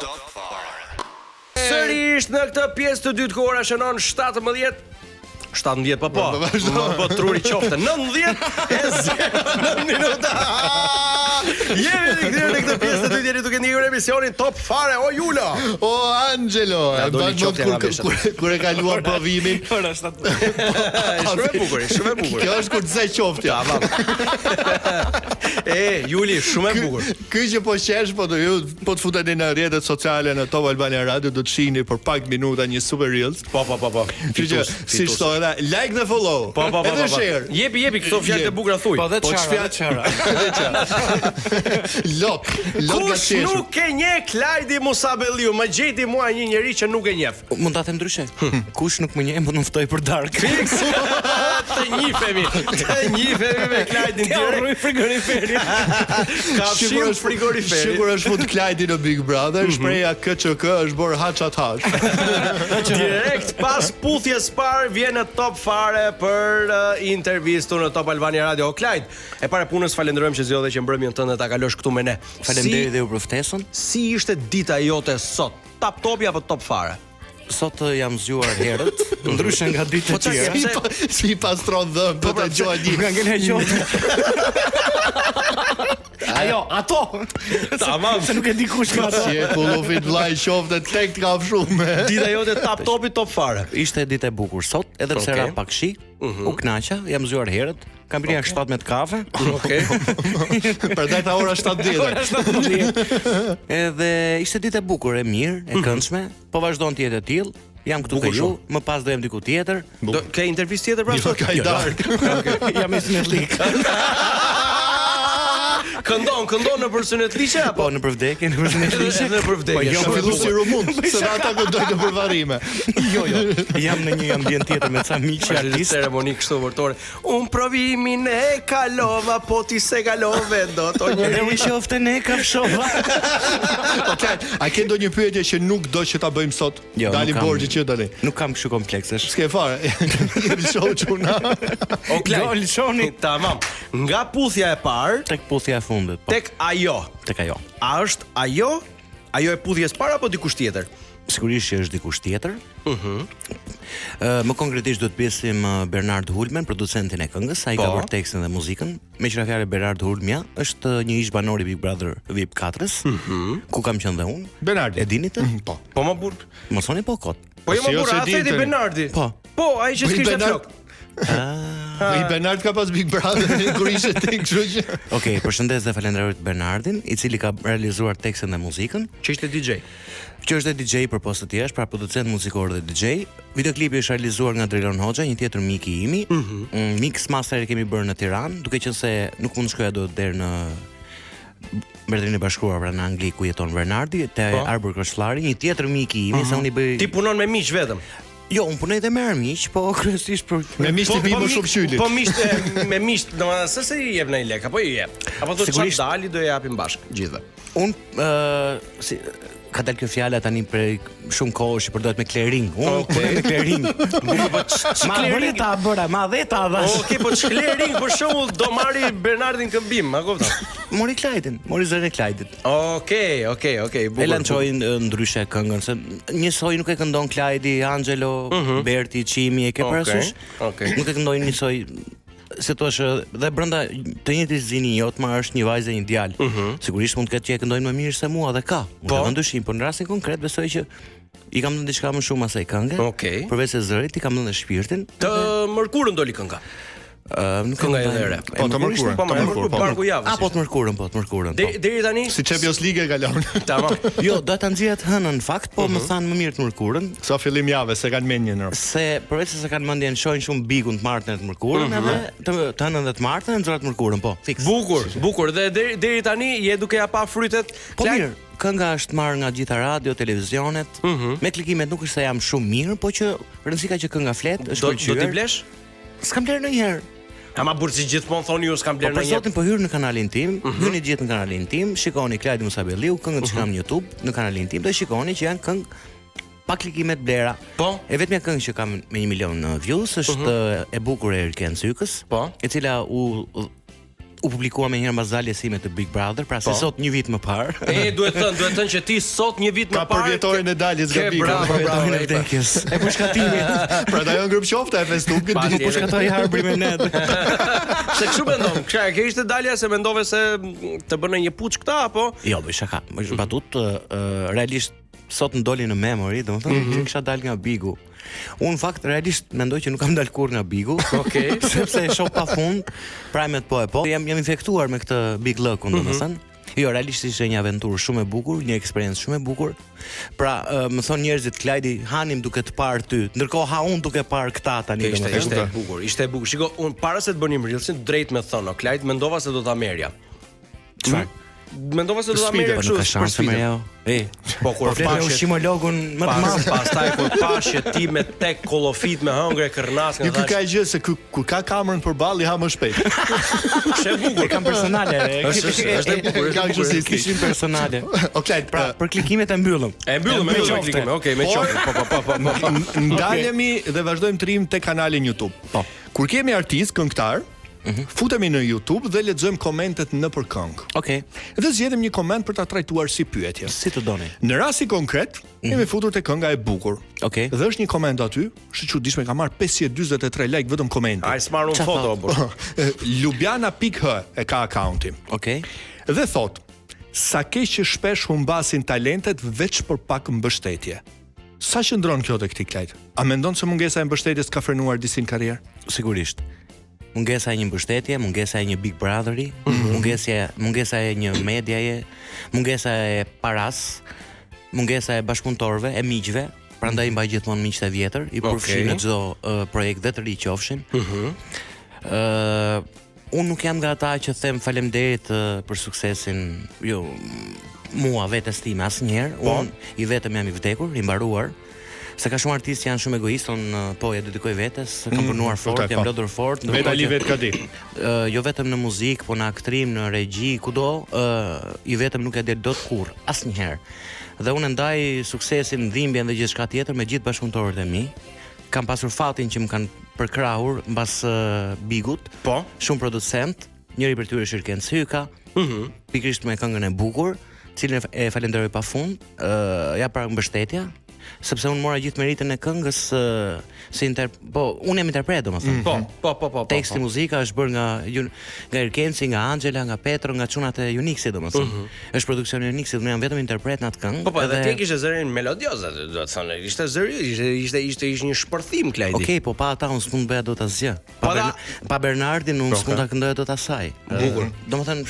Top Fare. Sërish në këtë pjesë të dytë ku ora shënon 17 po truri qofte 90 minuta. Jemi në këtë pjesë të dytë, jeni duke ndjekur emisionin Top Fare. O Jula, o Angelo, kur e kaluam provimin. Shumë e bukur. Kjo është kur të sa qoftë. Juli, shumë e bukur. Ky që po qesh, po të futeni në rrjetet sociale në Top Albania Radio, do të shihni për pak minuta një super reels. Po. Si thonë, like dhe follow. Po. Edhe share. Jepi këto fjalë të bukura thuj. Po dhe çfarë. Lok Kush nuk e njeh Klajdi Musabelliu, më gjeti mua një njerëz që nuk e njeh. Mund ta them ndryshe. Kush nuk më njeh, më nuk ftoj për dark. Të njihemi me Klajdin direkt. Frigoriferin. Ka fshim frigoriferin. Sigur është fut Klajdi në Big Brother, shpreha KÇK është bërë haç. Direkt pas puthjes parë vjen në Top Fare për intervistën në Top Albania Radio. O Klajd, e para punës falenderojmë që zgjodhe që mbrëmjen tënde ta kalosh këtu me ne. Faleminderit dhe ju për ftesën. Si ishte dita jote sot? Top Topi apo Top Fare? Sot jam zgjuar herët, ndryshe nga ditët e tjera. Si pastron dhëm, po ta gjoj di. Nga ngel heqot. Ato. Tamam, se nuk e di kush ka ato. Si e kullufit vllai qofte tek ka shumë. Dita jote Top Topi Top Fare. Ishte ditë e bukur sot, edhe pse ra pak shi, u kënaqa, jam zgjuar herët. Kam bërë 17 kafe. Okej. Prandaj ta ora 7:10. Edhe ishte ditë e bukur, e mirë, e këndshme, po vazhdon të jetë e tillë. Jam këtu te ju, më pas do jem diku tjetër. Do ke intervistë tjetër pra sot? Ka i dark. Jam Snetlik. Këndon në Snetliqe apo në përvdekje, në Snetliqe. Në përvdekje. Po jo fillu si rumund, se ata këndojnë në përvarrime. Jo. Jam në një ambient tjetër me ca miq artistë. Ceremoni kështu vërtore. Un provimin e kalova, po ti se kalove dot. O Dhe u qofte ne kafshova. Okej, a ke ndonjë pyetje që nuk do që ta bëjmë sot? Dalim borxhi që tani. Nuk kam kështu kompleksesh. S'ke fare. Jemi show çuna. Okej. Lëshoni. Tamam. Nga puthja e parë tek puthja e fundit, po. Tek ajo. A është ajo? Ajo e puthjes parë apo dikush tjetër? Sigurisht që është dikush tjetër. Më konkretisht do të pyesim Bernard Hulmen, producentin e këngës, ai ka bërë tekstin dhe muzikën. Meqenëse Bernard Hulmja është një ish banor i Big Brother VIP 4-s, ku kam qenë dhe unë. Bernard. E dini të? Po. Po më burr. Mos thoni po kot. Po jo më burr, a theti Bernardi? Po, ai që s'kishte flok. I Bernard ka pas Big Brother kur ishte tek kështu që. Okej, përshëndes dhe falenderoj Bernardin, i cili ka realizuar tekstin dhe muzikën, që ishte DJ. Që është DJ për postë të jashtë, pra producent muzikor dhe DJ. Videoklipi është realizuar nga Drilon Hoxha, një tjetër mik i imi. Mix master e kemi bërë në Tiranë, duke qenë se nuk mund të shkoja dot deri në Mbretërinë e Bashkuar, pra në Angli ku jeton Bernardi, te Arbër Krosllari, një tjetër mik i imi, se unë i bëj. Ti punon me miq vetëm? Jo, unë punoj edhe me armiq, po kryesisht për me miq të vi më shumë qylit. Po me miq, domethënë se i jep në lek apo i jep. Apo do të çfarë dali do ja japim bashkë gjithëve. Unë ka dalë kjo fjala tani për shumë kohë që përdoret me clearing. Unë me clearing. Ma dheta dhash. Okej, po clearing për shembull do marri Bernardin këmbim, a kupton? Mori Klajdin, mori zërin e Klajdit. Okej, bukur. E lançoi ndryshe këngën, se njësoj nuk e këndon Klajdi, Angelo, Berti, Çimi, e ke parasysh? Okej. Nuk e këndojnë njësoj. Se thosh dhe brenda të njëjtit zini jot ma është një vajzë e një djalë. Sigurisht mund të ketë që e këndojnë më mirë se mua dhe ka. Nuk e ndyshim, por në rastin konkret besoj që i kam dhënë diçka më shumë asaj këngë. Përveç se zërit, i kam dhënë shpirtin. Të mërkurën doli kënga. Nuk kënga e re. Po të mërkurën. Po të parku javës. Po të mërkurën. Deri tani si Champions League e kalon. Tamam. Jo, do ta nxjerrat hënën në fakt, po më thanë më mirë të mërkurën. Sa fillim javës se kanë mendjen. Se përveç se kanë mendjen shohin shumë Bigun të martën të mërkurën, edhe të hënën dhe të martën nxjerrat mërkurën, po. Fiks. Bukur. Dhe deri tani je duke ja pa frytet. Po mirë. Kënga është marrë nga gjitha radio, televizionet. Me klikimet nuk është se jam shumë mirë, po që rëndësika që kënga flet, është pëlqyer. Do t'i blesh? S'kam bler ndonjëherë. Ama burë si gjithmonë thoni ju s'kam bler ndonjëherë. Po për zotin po hyrë në kanalin tim, hyni gjithë në kanalin tim, shikoni Klajdi Musabelliu, këngët që kam në YouTube, në kanalin tim, dhe shikoni që janë këngë pa klikimet blera. Po. E vetmja këngë që kam me 1 milion views është e bukur e Erken Sykës, po, e cila u publikua me njëherë mbas daljes sime të Big Brother, pra se sot një vit më parë. Duhet thënë që ti sot një vit më Ka parë për vjetorin e daljes nga Big bravo, Brother. bravo. E vdekjes. E pushkatimit. Pra da jo në grup qofta e Facebookit. Pa, di- tjetër. Pushkatoi harbri me net. Se kështu mendon. Kështu ke ishte dalja se mendove se të bënë një puç këta apo? Jo, bëj shaka. Më batut realisht sot ndoli në memory, domethënë kisha dal nga Bigu. Unë fakt realisht mendoj që nuk kam dal kurrë nga Bigu. Okej. Sepse e shoh pafund, Primet po. Jam infektuar me këtë Big Luck-un, domethënë. Jo, realisht ishte një aventurë shumë e bukur, një eksperiencë shumë e bukur. Pra, më thon njerëzit Klajdi, hanim duke të parë ty, ndërkohë ha unë duke parë këta tani domethënë. Ishte e bukur, ishte e bukur. Shiko, unë para se të bënim reelsin, drejt me thonë, Klajt mendova se do ta merja. Çfarë? Mendova se do ta merja Po kështu nuk ka për shanse me sfidë. jo. Po kur Fletë me ushqimologun më të madh. Pastaj kur pashje ti me tek kollofit me hëngre kërnas nga Jo, ky ka gjë se kur ka kamerën përballë i ha më shpejt. Është e bukur. Kam personale. Është e bukur. Ka kështu si Kishim personale. Okej, Pra, për klikimet e mbyllëm. E mbyllëm me qofte. klikime. Okej, me qofte. Po. ndalemi dhe vazhdojmë të rrim te kanali në YouTube. Po. Kur kemi artist, këngëtar, futemi në YouTube dhe lexojmë komentet nëpër këngë. Okej. Dhe zgjedhim një koment për ta trajtuar si pyetje. Si të doni? Në rasti konkret, kemi futur te kënga e bukur. Okej. Dhe është një koment aty, është çuditshme, ka marr 543 like vetëm komenti. Ai s'marr un Qa foto thot? apo. Lubiana.h e ka akaunti. Okej. Dhe thot: sa keq që shpesh humbasin talentet veç për pak mbështetje. Sa qëndron kjo tek ti Klajt? A mendon se mungesa e mbështetjes ka frenuar disin karrierë? Sigurisht. Mungesa e një mbështetje, mungesa e një Big Brotheri, mungesa e një mediaje, mungesa e paras, mungesa e bashkëpunëtorëve, e miqve, prandaj mbaj gjithmonë miqtë e vjetër, i përfshin në çdo projekt dhe të ri qofshin. Unë nuk jam nga ata që them faleminderit për suksesin, jo mua vetes time asnjëherë. Unë i vetëm jam i vdekur, i mbaruar. Se ka shumë artistë që janë shumë egoistë, po ja dedikoj vetes, kam punuar fort, jam lodhur fort, Vetali vet ka di. jo vetëm në muzikë, po në aktrim, në regji, kudo, i vetëm nuk e del dot kurrë, asnjëherë. Dhe unë ndaj suksesin, dhimbjen dhe gjithçka tjetër me gjithë bashkëpunëtorët e mi. Kam pasur fatin që më kanë përkrahur mbas Bigut. Po. Shumë producent, njëri për tyre është Irken Syka, pikërisht me këngën e bukur, cilën e falenderoj pafund, ja pra mbështetja, sepse unë mora gjithë meritën e këngës unë jam interpret domethënë. Po. Teksti, muzika është bërë nga Irkenci, nga Angela, nga Petro, nga çunat e Unixit domethënë. Është produksioni i Unixit, unë jam vetëm interpret në atë këngë. Po, edhe ti kishe zërin melodioz, do të thonë. Ishte zëri, ishte një shpërthim Klajdi. Okej, po pa ata unë s'mund bëja dot asgjë. Pa Bernardin unë s'mund ta këndoja dot asaj. Bukur. Domethënë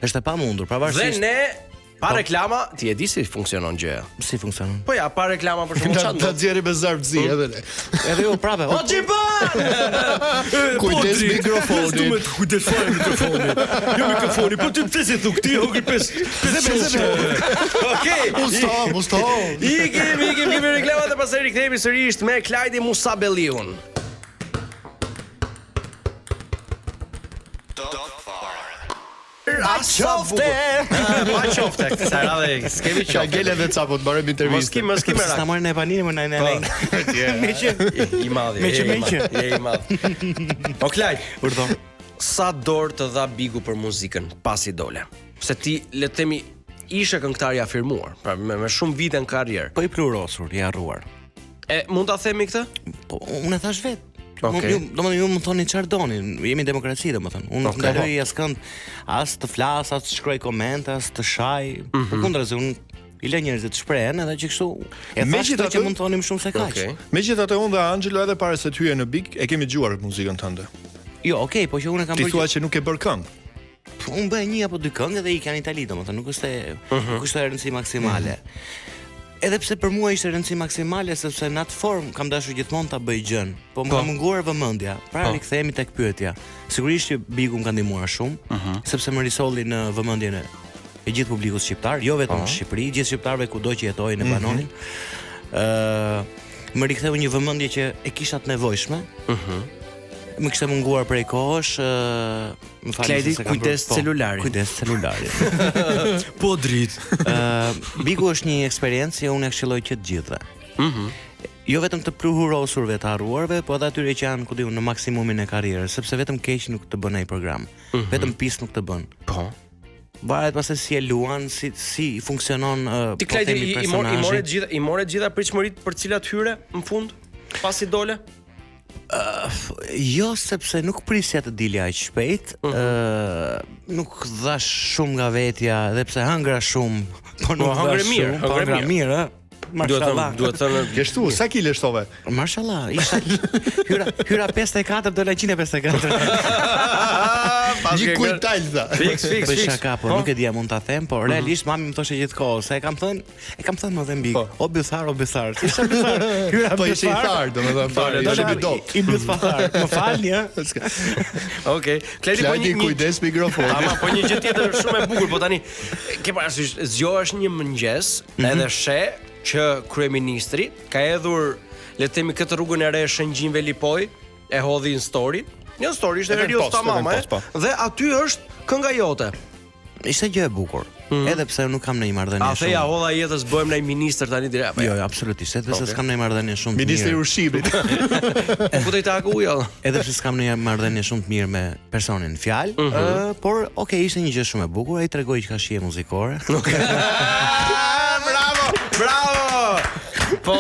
është e pamundur, pavarësisht. Dhe ne pa reklama, ti e di si funksionon gjëja. Si funksionon? Po ja, pa reklama për shkak Ta të nxjerri me zarbzi edhe ne. Edhe ju prapë. O Xhiban! Kujdes mikrofonin. Kujdes fare mikrofonin. Jo mikrofoni, po ti pse si thuk ti hoqi 5 Okej. Musto. I kemi reklama dhe pastaj rikthehemi sërish me Klajdi Musabelliun. Pa qofte, sa radhë, s'kemi Ka qofte. gele dhe capo të bëjmë intervistë. Mos kemi Sa rak. marrën e panini më në I madh. Je i madh. O Klaj, Urdhon. sa dorë të dha Bigu për muzikën pasi dole? Se ti le të themi ishe këngëtar i afirmuar, pra me shumë vite në karrierë. Po i plurosur, i harruar. E mund ta themi këtë? Po unë e thash vetë. Okej. Domethënë ju më thoni çfarë doni, jemi demokraci domethënë. Unë nuk ndaloj askënd as të flas, as të shkruaj komente, as të shaj. Përkundrazi unë i lë njerëzit të shprehen edhe që kështu e thash ato që mund të thonim shumë se kaq. Okej. Megjithatë unë dhe Angelo edhe para se të hyje në Big e kemi dëgjuar muzikën tënde. Jo, okay, po që unë kam Ti bërë. thua që nuk e bër këngë. Unë bëj një apo dy këngë dhe i kanë në Itali domethënë, nuk është nuk është rëndësi maksimale. Edhe pse për mua ishte rëndësi maksimale sepse në atë formë kam dashur gjithmonë ta bëj gjën, po më ka munguar vëmendja. Pra rikthehemi tek pyetja. Sigurisht që Bigu më ka ndihmuar shumë, sepse më risolli në vëmendjen e gjithë publikut shqiptar, jo vetëm në Shqipëri, gjithë shqiptarëve kudo që jetojnë e banonin. Më riktheu një vëmendje që e kisha të nevojshme. Më kishte munguar prej kohësh, më falni Klajdi, se kam kujdes celularin. Kujdes celularin. Po dritë. Bigu është një eksperiencë që unë e këshilloj që të gjithëve. Jo vetëm të pluhurosurve të harruarve, po edhe atyre që janë, ku diun, në maksimumin e karrierës, sepse vetëm keq nuk të bën ai program. Vetëm pis nuk të bën. Po. Varet pastaj si e luan, si funksionon Ti Klajdi i more gjitha pritshmëritë për cilat hyre në fund pasi dole? Jo, sepse nuk prisja të dilja aq shpejt, nuk dhash shumë nga vetja, edhe pse hëngra shumë, po nuk hëngre dhash mirë, shumë, hëngre mirë, Mashallah. Duhet thënë Kështu, sa kile shtove? Mashallah, isha hyra 54 dola 154. Një kujtal tha. Fix. Po shaka, po nuk e dia mund ta them, po realisht mami më thoshte gjithkohë se e kam thënë më dhe mbi. O bythar. Isha bythar. Hyra Po ishe i thar, domethënë Dola bidot. I bythar. Më falni, ë. Okej. Klajdi kujdes mikrofon. Ama po një gjë tjetër shumë e bukur, po tani ke parasysh zgjohesh një mëngjes edhe she që kryeministri ka hedhur, le të themi, këtë rrugën e re Shëngjinve Lipoj, e hodhi në story. Një story ishte verios tamam, dhe aty është kënga jote. Ishte gjë e bukur. Edhe pse nuk kam ndonjë marrëdhënie shumë. A theja hodha jetës bëhem ndaj ministër tani direkt. Jo, absolutisht, edhe pse s'kam ndonjë marrëdhënie shumë të mirë. Ministri i ushqimit. Futej ta ku jo. Edhe pse s'kam ndonjë marrëdhënie shumë të mirë me personin në fjalë, por okay, ishte një gjë shumë e bukur, ai tregoi që ka shije muzikore. Bravo. Po,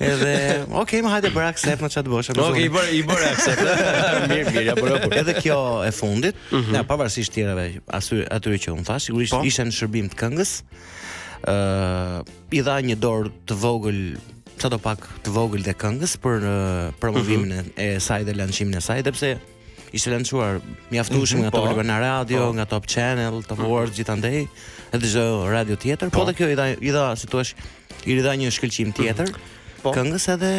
edhe okay, më hajde bëra accept, më çfarë të bësh? Okej, i bëra accept. Mirë, ja bëra. Edhe kjo e fundit, ja, pavarësisht tjerave atyre që unë thash, sigurisht ishte në shërbim të këngës. I dha një dorë të vogël, sadopak të vogël të këngës për promovimin e saj dhe lançimin e saj, edhe pse ishte lançuar mjaftueshëm nga Top Albania Radio, nga Top Channel, Top Awards gjithandej, edhe çdo radio tjetër, po dhe kjo i dha, si thua, i dha një shkëlqim tjetër. Këngës edhe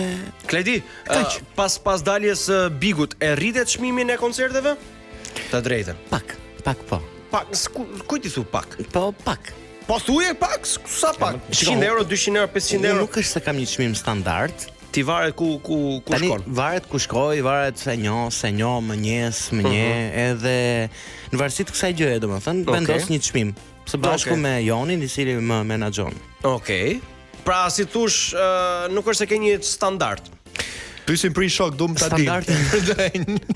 Klajdi, pas daljes Bigut e rritet çmimin e koncerteve? Të drejtën. Pak po. Pak, kujt i thu pak? Po pak. Po thuje pak, sa pak? 100 euro, 200 euro, 500 euro. Nuk është se kam një çmim standard. Ti varet ku shkon. Varet ku shkoj, varet se njo, më nje, edhe në varësi të kësaj gjëje, domethënë, vendos një çmim së bashku me Jonin, i cili më menaxhon. Okej. Pra si thush, nuk është se ke një standard. Pyesim për shok, dum ta dim.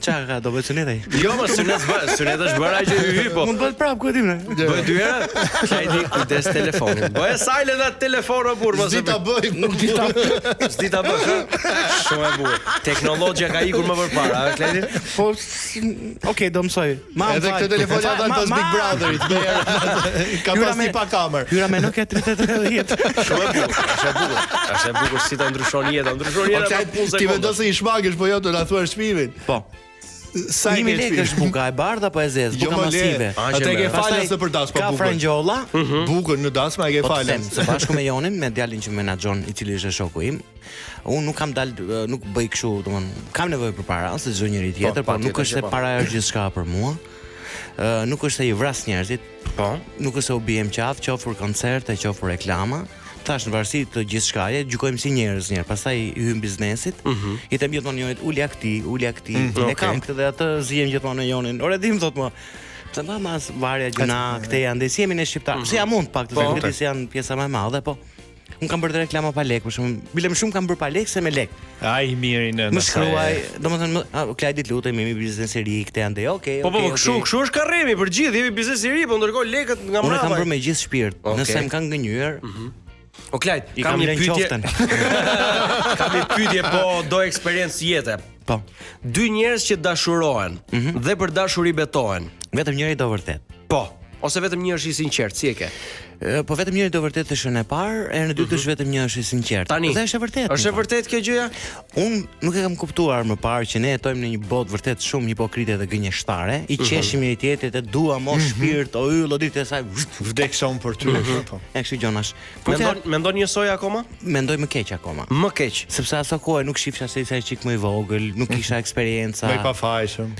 Çfarë do bëj sunetaj? Jo, më sunet është bërë që hy po. Mund bëhet prap ku e dim ne. Bëj dy herë. Klajdi kujdes telefonin. Bëj silent atë telefon burr mos. Zita bëj. Nuk di ta bësh. Shumë e bukur. Teknologjia ka ikur më përpara, Klajdi. Po okay, do mësoj. Edhe këtë telefon ja dhan pas Big Brotherit, më herë. Ka pas një pa kamer. Hyra me Nokia 3310. Shumë e bukur. Është e bukur si ta ndryshon jeta. Ndryshon jeta për punë. Ti vendosë një shmagësh, po jo të na thuash çmimin. Po. Sa i 1000 lekë është buka e bardha apo e zezë? Buka masive. Atë ke falë se për das, po bukën. Ka frangjolla. Bukën në das më e ke falë. Së bashku me Jonin, me djalin që menaxhon, i cili është shoku im. Unë nuk kam nuk bëj kështu, domethënë, kam nevojë për para, se çdo njeri tjetër, por nuk është se para është gjithçka për mua. Nuk është se i vras njerëzit. Po. Nuk është se u biem qafë, qoftë për koncerte, qoftë për reklama. Tash në varësi të gjithçkaje, gjykojmë si njerëz njerë. Pastaj i hym biznesit. I them gjithmonë Jonit, ulja këti. Ne kam këtë dhe atë zihem gjithmonë në Jonin. Ore dim thot më. Pse mas varja gjuna, këte janë dhe si jemi ne shqiptar. Si ja mund pak të zgjidhni se janë pjesa më e madhe, po. Unë kam bërë reklama pa lek, për shembull. Bilem shumë kam bërë pa lek se me lek. Ai mirin në. Më shkruaj, domethënë, Klajdi lutem, jemi biznes i ri, këte janë dhe okay. Po kështu është karrimi për gjithë, jemi biznes i ri, po ndërkohë lekët nga mbrapa. Unë kam bërë me gjithë shpirt. Nëse më kanë gënyer, O Klajt, kam një pyetje. Kam një pyetje, po do eksperiencë jete. Po. Dy njerëz që dashurohen dhe për dashuri betohen. Vetëm njëri do vërtet. Po. Ose vetëm një është i sinqert, si e ke? Po vetëm njëri do vërtet është në parë, e në dytë është vetëm një është i sinqert. Tani, dhe është e vërtet. Është e vërtet kjo gjëja? Unë nuk e kam kuptuar më parë që ne jetojmë në një botë vërtet shumë hipokrite dhe gënjeshtare, i qeshim njëri tjetrit, e dua mos shpirt, o yll, o ditë e saj, vdekshon për ty. E kështu gjonash. Mendon njësoj akoma? Mendoj më keq akoma. Më keq, sepse aso kohë nuk shifsha se isha çik më i vogël, nuk kisha eksperjenca. Më i pafajshëm.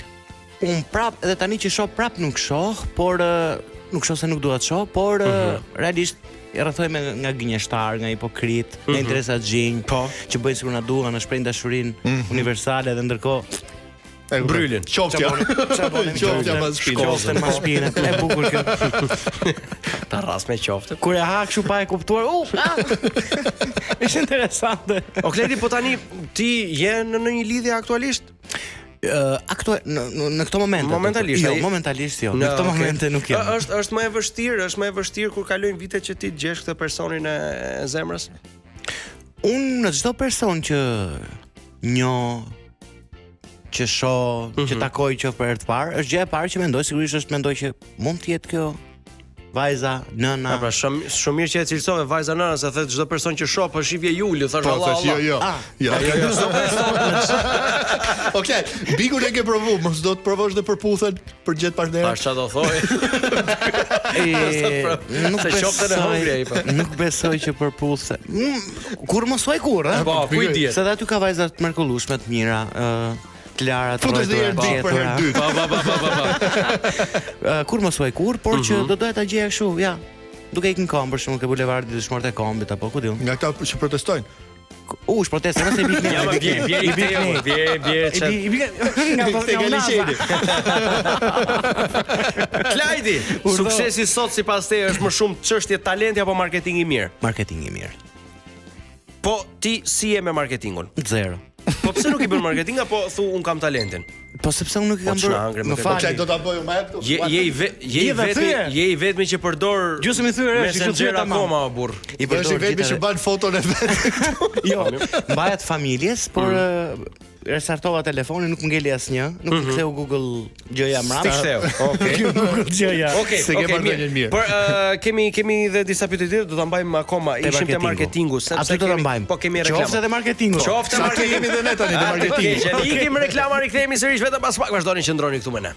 Unë prap, edhe tani që shoh prap nuk shoh, por nuk shoh se nuk dua të shoh, por realisht e rrethoj me nga gënjeshtar, nga hipokrit, nga interesa xhinj, që bëjnë sikur na duan, na shprehin dashurinë universale dhe ndërkohë Brylin. Qoftja. Qoftja pas shpinës. Qoftja pas shpinës. E bukur kjo. Ta rras me qoftë. Kur e ha kështu pa e kuptuar, ishte interesante. O Kledi, po tani ti je në një lidhje aktualisht? Në këto momente. Momentalisht. Jo, momentalisht jo. Në këto momente nuk jam. Është më e vështirë kur kalojnë vitet që ti djesh këtë personin e zemrës? Unë në çdo person që që shoh, që takoj që për herë të parë, është gjë e parë që mendoj që mund të jetë kjo vajza, nëna. Pra shumë mirë që e cilësove vajza nëna, se the çdo person që shoh po shifje Juli, thash Allah. Jo. Çdo person. Okej, Bigun e ke provu, mos do të provosh dhe përputhen për gjet partner. Tash çfarë do thoj? Nuk se qoftë në hongri ai po. Nuk besoj që përputhe. Kur mos thuaj kur, ha? Po, ku i diet? Se aty ka vajza të mrekullueshme të mira, Klara të rrojtura për herë dytë. Kur mos thuaj kur, por që do doja ta gjeja kështu, ja. Duke ikën këmbë për shkak të bulevardit të Dëshmorët e Kombit apo ku diun. Nga ata që protestojnë. Ush, protesta nëse i bie. Ja, bie. Klajdi, suksesi sot sipas teje është më shumë çështje talenti apo marketing i mirë? Marketing i mirë. Po ti si je me marketingun? Zero. Po pse nuk i bën marketing apo thu un kam talentin? Po sepse unë nuk i kam bërë. Më Po çaj do ta bëj më këtu. Je i vetmi që përdor gjysmë thyer është Messenger akoma o burr. I përdor vetëm që bën foton e vet. Jo, mbahet familjes, por restartova telefonin, nuk më ngeli asnjë, nuk i ktheu Google gjëja mbrapa. Okej. Google gjëja. Okej. Por kemi dhe disa pyetje tjera, do ta mbajmë akoma. Ishim te marketingu, sepse do ta mbajmë. Po kemi reklamë. Qoftë te marketingu. Qoftë marketingu Kemi dhe ne tani te marketingu. Okej, ikim reklama, rikthehemi sërish vetëm pas pak, vazhdoni qëndroni këtu me ne.